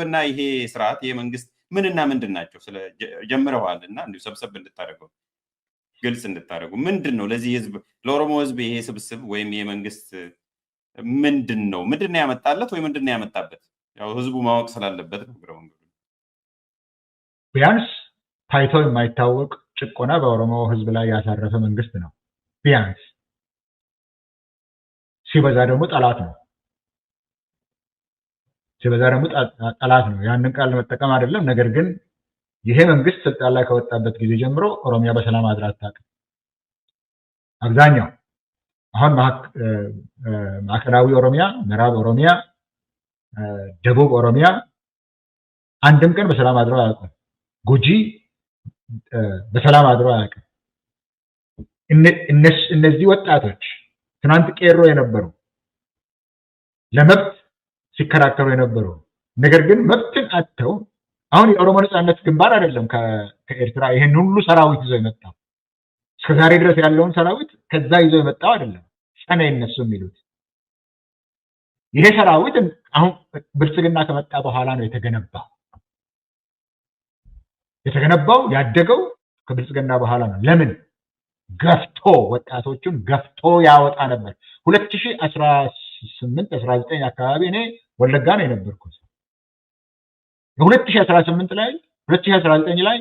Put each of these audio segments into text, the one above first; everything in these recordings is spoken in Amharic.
እና ይሄ ስርዓት ይሄ መንግስት ምንና ምንድን ናቸው? ስለ ጀምረዋልና እንዲሁ ሰብሰብ እንድታደርገው ግልጽ እንድታደርጉ ምንድን ነው ለዚህ ህዝብ ለኦሮሞ ህዝብ ይሄ ስብስብ ወይም ይሄ መንግስት ምንድን ነው ያመጣለት ወይ ምንድን ነው ያመጣበት? ያው ህዝቡ ማወቅ ስላለበት ነው። ግረው ቢያንስ ታይቶ የማይታወቅ ጭቆና በኦሮሞ ህዝብ ላይ ያሳረፈ መንግስት ነው። ቢያንስ ሲበዛ ደግሞ ጠላት ነው። ያንን ቃል መጠቀም አይደለም። ነገር ግን ይሄ መንግስት ስልጣን ላይ ከወጣበት ጊዜ ጀምሮ ኦሮሚያ በሰላም አድራ አታውቅም። አብዛኛው አሁን ማዕከላዊ ኦሮሚያ፣ ምዕራብ ኦሮሚያ፣ ደቡብ ኦሮሚያ አንድም ቀን በሰላም አድረው አያውቁም። ጉጂ በሰላም አድረው አያውቅም። እነዚህ ወጣቶች ትናንት ቄሮ የነበሩ ለመብት ሲከራከሩ የነበሩ ነገር ግን መብትን አጥተው አሁን የኦሮሞ ነጻነት ግንባር አይደለም ከኤርትራ ይሄን ሁሉ ሰራዊት ይዞ የመጣው እስከዛሬ ድረስ ያለውን ሰራዊት ከዛ ይዞ የመጣው አይደለም። ሸኔ እነሱ የሚሉት ይሄ ሰራዊት አሁን ብልጽግና ከመጣ በኋላ ነው የተገነባው ያደገው ከብልጽግና በኋላ ነው። ለምን ገፍቶ ወጣቶቹን ገፍቶ ያወጣ ነበር። 2018 19 አካባቢ እኔ ወለጋ ነው የነበርኩት። 2018 ላይ 2019 ላይ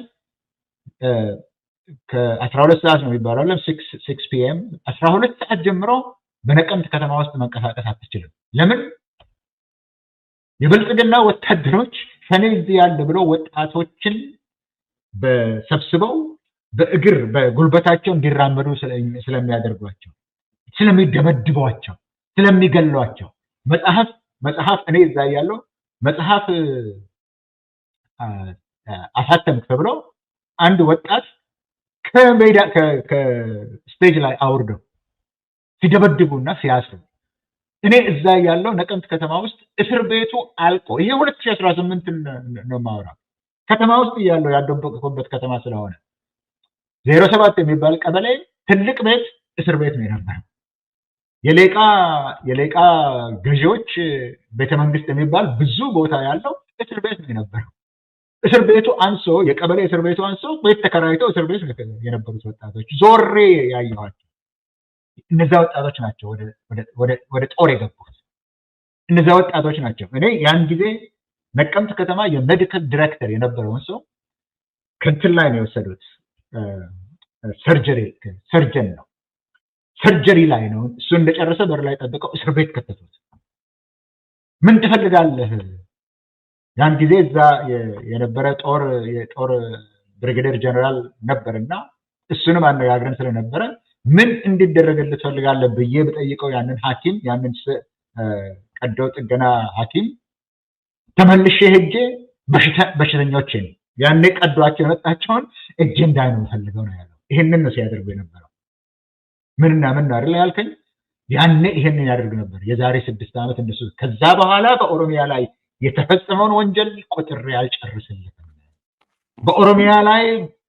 ከ12 ሰዓት ነው የሚባለው 6 ፒኤም 12 ሰዓት ጀምሮ በነቀምት ከተማ ውስጥ መንቀሳቀስ አትችልም። ለምን? የብልጽግና ወታደሮች ሸኔ እዚህ ያለ ብሎ ወጣቶችን በሰብስበው በእግር በጉልበታቸው እንዲራመዱ ስለሚያደርጓቸው፣ ስለሚደበድቧቸው፣ ስለሚገሏቸው መጽሐፍ እኔ እዛ ያለው መጽሐፍ አሳተምክ ተብሎ አንድ ወጣት ከሜዳ ከስቴጅ ላይ አውርደው ሲደበድቡና ሲያስሩ እኔ እዛ ያለው ነቀምት ከተማ ውስጥ እስር ቤቱ አልቆ ይሄ 2018 ነው ማውራ ከተማ ውስጥ ያለው ያደበቁበት ከተማ ስለሆነ 07 የሚባል ቀበሌ ትልቅ ቤት እስር ቤት ነው የነበረው። የሌቃ ገዢዎች ቤተመንግስት የሚባል ብዙ ቦታ ያለው እስር ቤት ነው የነበረው። እስር ቤቱ አንሶ የቀበሌ እስር ቤቱ አንሶ ቤት ተከራይተው እስር ቤት የነበሩት ወጣቶች ዞሬ ያየኋቸው እነዛ ወጣቶች ናቸው ወደ ጦር የገቡት። እነዛ ወጣቶች ናቸው። እኔ ያን ጊዜ ነቀምት ከተማ የሜዲካል ዲሬክተር የነበረውን ሰው ከንትን ላይ ነው የወሰዱት። ሰርጀን ነው ሰርጀሪ ላይ ነው። እሱ እንደጨረሰ በር ላይ ጠብቀው እስር ቤት ከተቱት። ምን ትፈልጋለህ? ያን ጊዜ እዛ የነበረ የጦር ብሪጌዲየር ጀነራል ነበርና እሱንም አነጋግረን ስለነበረ ምን እንዲደረግልህ ትፈልጋለህ ብዬ ብጠይቀው ያንን ሐኪም ያንን ቀዶ ጥገና ሐኪም ተመልሼ ሄጄ በሽተኞችን ያኔ ቀዷቸው የመጣቸውን እጄ እንዳይ ነው ፈልገው ነው ያለው። ይሄንን ነው ሲያደርጉ የነበረው። ምንና ምን አይደል ያልከኝ? ያኔ ይሄንን ያደርግ ነበር የዛሬ 6 ዓመት እንደሱ። ከዛ በኋላ በኦሮሚያ ላይ የተፈጸመውን ወንጀል ቆጥሬ አልጨርስልኝም። በኦሮሚያ ላይ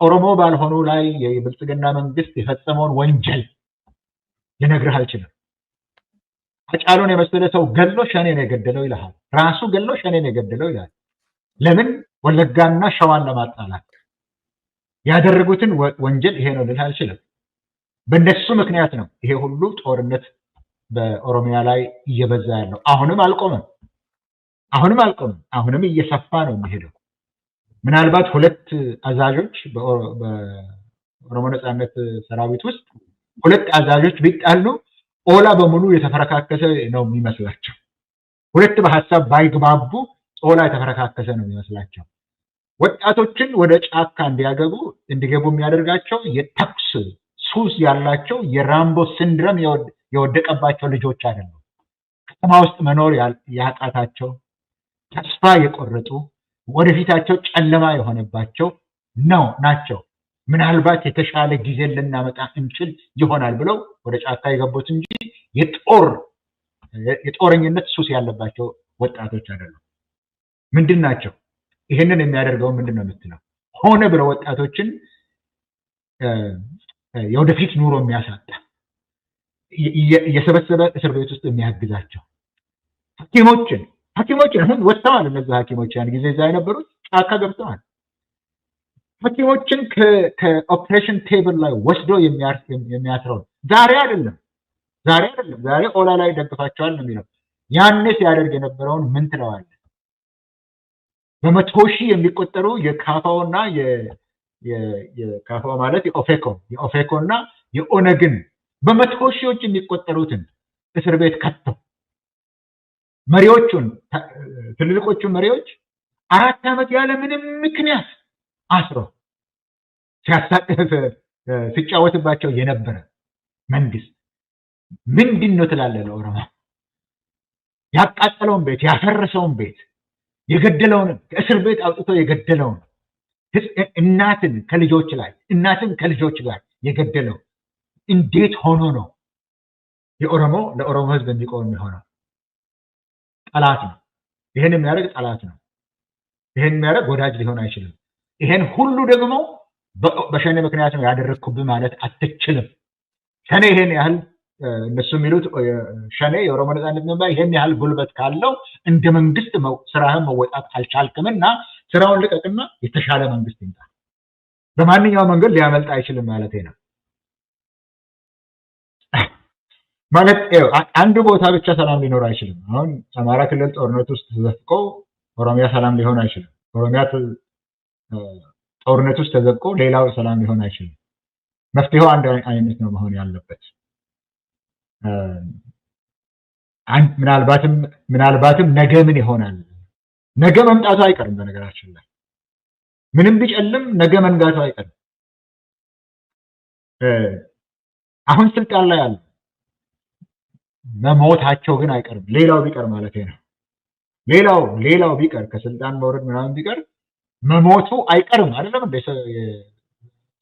ኦሮሞ ባልሆኑ ላይ የብልጽግና መንግስት የፈጸመውን ወንጀል ልነግርህ አልችልም። አጫሉን የመሰለ ሰው ገሎ ሸኔ ነው የገደለው ይልሃል። ራሱ ገሎ ሸኔ ነው የገደለው ይላል። ለምን? ወለጋና ሸዋን ለማጣላት ያደረጉትን ወንጀል ይሄ ነው ልልህ አልችልም። በእነሱ ምክንያት ነው ይሄ ሁሉ ጦርነት በኦሮሚያ ላይ እየበዛ ያለው። አሁንም አልቆመም። አሁንም እየሰፋ ነው የሚሄደው። ምናልባት 2 አዛዦች በኦሮሞ ነጻነት ሰራዊት ውስጥ 2 አዛዦች ቢጣሉ ኦላ በሙሉ የተፈረካከሰ ነው የሚመስላቸው። 2 በሐሳብ ባይግባቡ ኦላ የተፈረካከሰ ነው የሚመስላቸው። ወጣቶችን ወደ ጫካ እንዲገቡ የሚያደርጋቸው የተኩስ ሱስ ያላቸው የራምቦ ሲንድሮም የወደቀባቸው ልጆች አይደሉም። ከተማ ውስጥ መኖር ያቃታቸው ተስፋ የቆረጡ ወደፊታቸው ጨለማ የሆነባቸው ናቸው። ምናልባት የተሻለ ጊዜ ልናመጣ እንችል ይሆናል ብለው ወደ ጫካ የገቡት እንጂ የጦረኝነት ሱስ ያለባቸው ወጣቶች አይደሉም። ምንድን ናቸው? ይሄንን የሚያደርገው ምንድን ነው የምትለው? ሆነ ብለው ወጣቶችን የወደፊት ኑሮ የሚያሳጣ የሰበሰበ እስር ቤት ውስጥ የሚያግዛቸው ሐኪሞች አሁን ወጥተዋል። እነዚህ ሐኪሞች ያን ጊዜ እዛ የነበሩት ጫካ ገብተዋል። ሐኪሞችን ከኦፕሬሽን ቴብል ላይ ወስዶ የሚያስረው ዛሬ አይደለም። ዛሬ ኦላ ላይ ደግፋቸዋል ነው የሚለው። ያኔ ሲያደርግ የነበረውን ምን ትለዋለህ? በመቶ ሺህ የሚቆጠሩ የካፋውና የካፋው ማለት የኦፌኮ እና የኦነግን በመቶ ሺዎች የሚቆጠሩትን እስር ቤት ከተው መሪዎቹን ትልልቆቹን መሪዎች 4 ዓመት ያለ ምንም ምክንያት አስሮ ሲጫወትባቸው የነበረ መንግስት ምንድን ነው ትላለህ? ለኦሮሞ ያቃጠለውን ቤት ያፈረሰውን ቤት የገደለውን ከእስር ቤት አውጥቶ የገደለውን እናትን ከልጆች ጋር የገደለው እንዴት ሆኖ ነው ለኦሮሞ ህዝብ የሚቆም የሚሆነው? ጠላት ነው። ይሄን የሚያደርግ ጠላት ነው። ይሄን የሚያደርግ ወዳጅ ሊሆን አይችልም። ይሄን ሁሉ ደግሞ በሸኔ ምክንያት ነው ያደረግኩብህ ማለት አትችልም። ሸኔ ይሄን ያህል እነሱ የሚሉት ሸኔ የኦሮሞ ነጻነት ግንባር ይሄን ያህል ጉልበት ካለው እንደ መንግስት ስራህን መወጣት አልቻልክምና ስራውን ልቀቅና የተሻለ መንግስት ይምጣ። በማንኛውም መንገድ ሊያመልጥ አይችልም ማለት ነው። ማለት አንድ ቦታ ብቻ ሰላም ሊኖር አይችልም። አሁን አማራ ክልል ጦርነት ውስጥ ተዘፍቆ ኦሮሚያ ሰላም ሊሆን አይችልም። ኦሮሚያ ጦርነት ውስጥ ተዘፍቆ ሌላው ሰላም ሊሆን አይችልም። መፍትሄው አንድ አይነት ነው መሆን ያለበት። ምናልባትም ነገ ምን ይሆናል? ነገ መምጣቱ አይቀርም። በነገራችን ላይ ምንም ቢጨልም ነገ መንጋቱ አይቀርም። አሁን ስልጣን ላይ አሉ፣ መሞታቸው ግን አይቀርም። ሌላው ቢቀር ማለት ነው። ሌላው ቢቀር ከስልጣን መውረድ ምናምን ቢቀር መሞቱ አይቀርም። አይደለም እንደ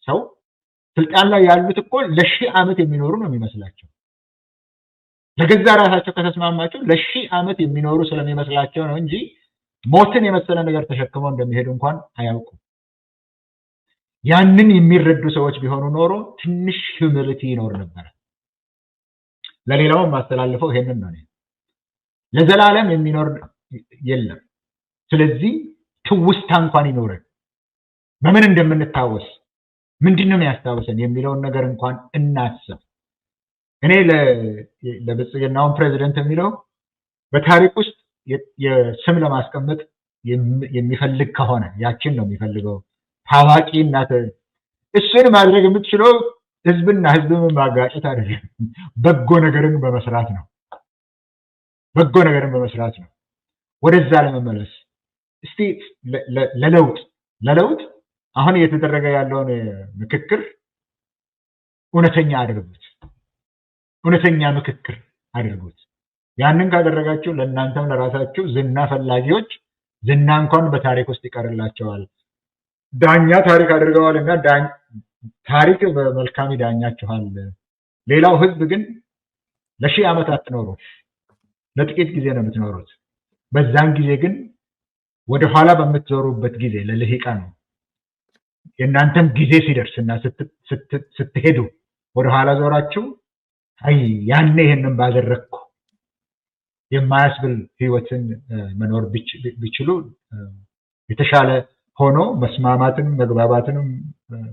ሰው ስልጣን ላይ ያሉት እኮ ለ1000 ዓመት የሚኖሩ ነው የሚመስላቸው። ለገዛ ራሳቸው ከተስማማቸው ለ1000 ዓመት የሚኖሩ ስለሚመስላቸው ነው እንጂ ሞትን የመሰለ ነገር ተሸክመው እንደሚሄዱ እንኳን አያውቁም። ያንን የሚረዱ ሰዎች ቢሆኑ ኖሮ ትንሽ ሂዩሚሊቲ ይኖር ነበር። ለሌላውም ማስተላልፈው ይሄንን ነው። ለዘላለም የሚኖር የለም። ስለዚህ ትውስታ እንኳን ይኖረን፣ በምን እንደምንታወስ ምንድነው የሚያስታውሰን የሚለውን ነገር እንኳን እናስብ። እኔ ለብልጽግናውን ፕሬዚደንት የሚለው በታሪክ ውስጥ የስም ለማስቀመጥ የሚፈልግ ከሆነ ያችን ነው የሚፈልገው። ታዋቂ እናት እሱን ማድረግ የምትችለው ህዝብና ህዝብን ማጋጨት አይደለም፣ በጎ ነገርን በመስራት ነው። ወደዛ ለመመለስ እስቲ ለለውጥ አሁን እየተደረገ ያለውን ምክክር እውነተኛ ምክክር አድርጉት። ያንን ካደረጋችሁ ለእናንተም ለራሳችሁ ዝና ፈላጊዎች ዝና እንኳን በታሪክ ውስጥ ይቀርላቸዋል። ዳኛ ታሪክ አድርገዋልና ታሪክ በመልካም ይዳኛችኋል። ሌላው ህዝብ ግን ለ1000 ዓመት አትኖሩ፣ ለጥቂት ጊዜ ነው የምትኖሩት። በዛን ጊዜ ግን ወደኋላ በምትዞሩበት ጊዜ ለልሂቃን ነው የእናንተም ጊዜ ሲደርስና ስትሄዱ ወደኋላ ዞራችሁ አይ ያኔ ይሄንን ባደረግኩ የማያስብል ህይወትን መኖር ቢችሉ የተሻለ ሆኖ መስማማትን፣ መግባባትንም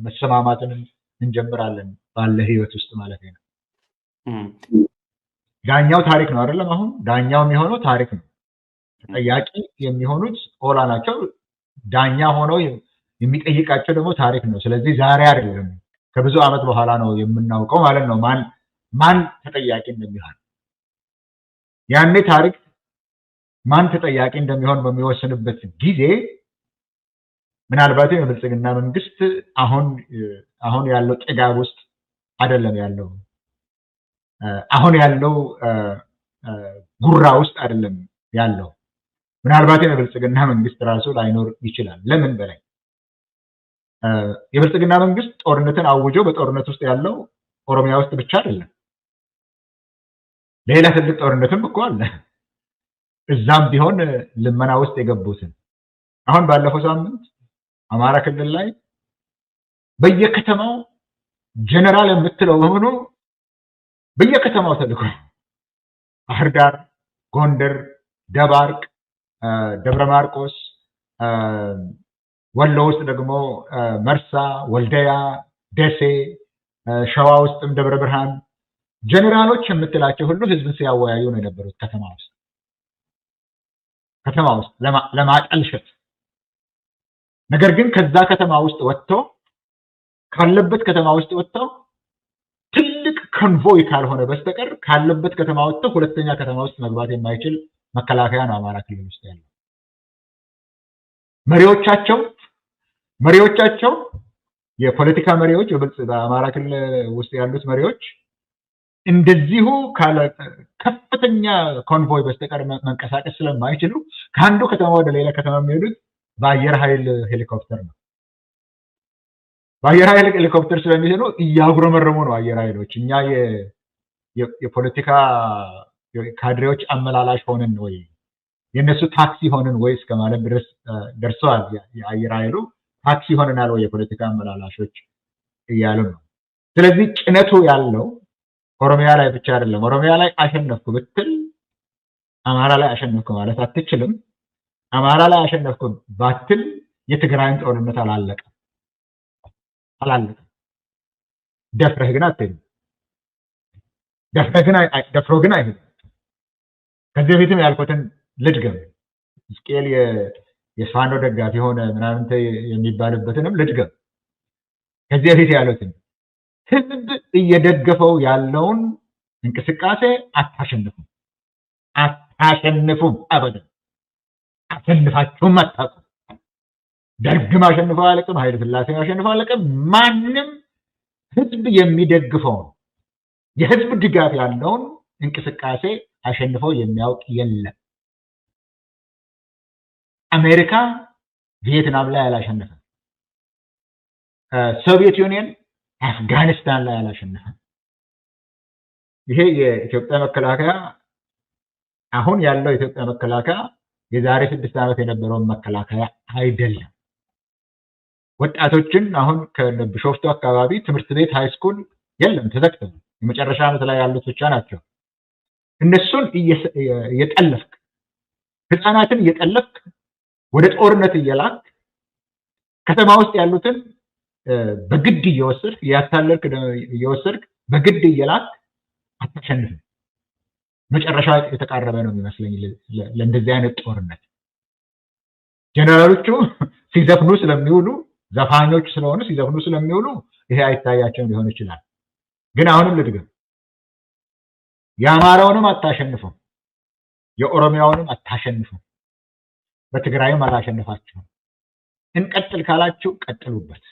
መሰማማትንም እንጀምራለን ባለ ህይወት ውስጥ ማለት ነው። ዳኛው ታሪክ ነው አይደለም? አሁን ዳኛው የሚሆነው ታሪክ ነው። ተጠያቂ የሚሆኑት ኦላ ናቸው። ዳኛ ሆነው የሚጠይቃቸው ደግሞ ታሪክ ነው። ስለዚህ ዛሬ አይደለም ከብዙ ዓመት በኋላ ነው የምናውቀው ማለት ነው ማን ተጠያቂ እንደሚሆን። ያኔ ታሪክ ማን ተጠያቂ እንደሚሆን በሚወስንበት ጊዜ ምናልባትም የብልጽግና መንግስት አሁን ያለው ጥጋብ ውስጥ አይደለም ያለው፣ አሁን ያለው ጉራ ውስጥ አይደለም ያለው። ምናልባትም የብልጽግና መንግስት ራሱ ላይኖር ይችላል። ለምን በላይ የብልጽግና መንግስት ጦርነትን አውጆ በጦርነት ውስጥ ያለው ኦሮሚያ ውስጥ ብቻ አይደለም፣ ሌላ ትልቅ ጦርነትም እኮ አለ። እዛም ቢሆን ልመና ውስጥ የገቡትን አሁን ባለፈው ሳምንት አማራ ክልል ላይ በየከተማው ጀነራል የምትለው በሙሉ በየከተማው ተልኮ ባህር ዳር፣ ጎንደር፣ ደባርቅ፣ ደብረ ማርቆስ፣ ወሎ ውስጥ ደግሞ መርሳ፣ ወልደያ፣ ደሴ፣ ሸዋ ውስጥም ደብረ ብርሃን ጀነራሎች የምትላቸው ሁሉ ህዝብን ሲያወያዩ ነው የነበሩት ከተማ ውስጥ ለማጠልሸት። ነገር ግን ከዛ ከተማ ውስጥ ወጥተው ካለበት ከተማ ውስጥ ወጥተው ትልቅ ኮንቮይ ካልሆነ በስተቀር ካለበት ከተማ ወጥተው ሁለተኛ ከተማ ውስጥ መግባት የማይችል መከላከያ ነው አማራ ክልል ውስጥ ያለው። መሪዎቻቸው የፖለቲካ መሪዎች በአማራ ክልል ውስጥ ያሉት መሪዎች እንደዚሁ ካለ ከፍተኛ ኮንቮይ በስተቀር መንቀሳቀስ ስለማይችሉ ከአንዱ ከተማ ወደ ሌላ ከተማ የሚሄዱት በአየር ኃይል ሄሊኮፕተር ነው። በአየር ኃይል ሄሊኮፕተር ስለሚሄዱ እያጉረመረሙ ነው አየር ኃይሎች። እኛ የፖለቲካ ካድሬዎች አመላላሽ ሆንን ወይ የነሱ ታክሲ ሆንን ወይ እስከ ማለት ድረስ ደርሰዋል። የአየር ኃይሉ ታክሲ ሆነናል ወይ የፖለቲካ አመላላሾች እያሉ ነው። ስለዚህ ጭነቱ ያለው ኦሮሚያ ላይ ብቻ አይደለም። ኦሮሚያ ላይ አሸነፍኩ ብትል አማራ ላይ አሸነፍኩ ማለት አትችልም። አማራ ላይ አሸነፍኩ ባትል የትግራይን ጦርነት አላለቀም። ደፍረህ ግን አትሄድም። ደፍሮ ግን አይሄድም። ከዚህ በፊትም ያልኩትን ልድገም። ሕዝቅኤል የፋኖ ደጋፊ ሆነ ምናምን የሚባልበትንም ልድገም። ከዚህ በፊት ያሉትን ህዝብ እየደገፈው ያለውን እንቅስቃሴ አታሸንፉም። አበደን። አሸንፋችሁም አታውቁም። ደርግም አሸንፈው አለቅም፣ ኃይለ ሥላሴም አሸንፈው አለቅም። ማንም ህዝብ የሚደግፈውን የህዝብ ድጋፍ ያለውን እንቅስቃሴ አሸንፈው የሚያውቅ የለም። አሜሪካ ቪየትናም ላይ አላሸነፈም። ሶቪየት ዩኒየን አፍጋኒስታን ላይ አላሸነፈም። ይሄ የኢትዮጵያ መከላከያ አሁን ያለው የኢትዮጵያ መከላከያ የዛሬ 6 ዓመት የነበረውን መከላከያ አይደለም። ወጣቶችን አሁን ከቢሾፍቱ አካባቢ ትምህርት ቤት ሃይስኩል የለም፣ ተዘግተው የመጨረሻ ዓመት ላይ ያሉት ብቻ ናቸው። እነሱን እየጠለፍክ ህፃናትን እየጠለፍክ ወደ ጦርነት እየላክ ከተማ ውስጥ ያሉትን በግድ እየወሰድክ ያታለልክ እየወሰድክ በግድ እየላክ አታሸንፍም። መጨረሻ የተቃረበ ነው የሚመስለኝ ለእንደዚህ አይነት ጦርነት። ጀነራሎቹ ሲዘፍኑ ስለሚውሉ ዘፋኞች ስለሆኑ ሲዘፍኑ ስለሚውሉ ይሄ አይታያቸውም ሊሆን ይችላል። ግን አሁንም ልድገም፣ የአማራውንም አታሸንፉም፣ የኦሮሚያውንም አታሸንፉም፣ በትግራይም አላሸንፋችሁም። እንቀጥል ካላችሁ ቀጥሉበት፣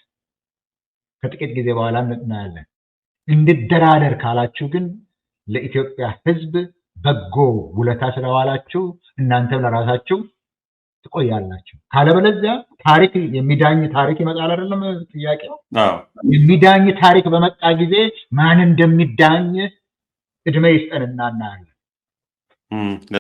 ከጥቂት ጊዜ በኋላ እናያለን። እንደራደር ካላችሁ ግን ለኢትዮጵያ ሕዝብ በጎ ውለታ ስለዋላችሁ እናንተም ለራሳችሁ ትቆያላችሁ። ካለበለዚያ ታሪክ የሚዳኝ ታሪክ ይመጣል አይደለም ጥያቄው? የሚዳኝ ታሪክ በመጣ ጊዜ ማን እንደሚዳኝ እድሜ ይስጠንና እናያለን።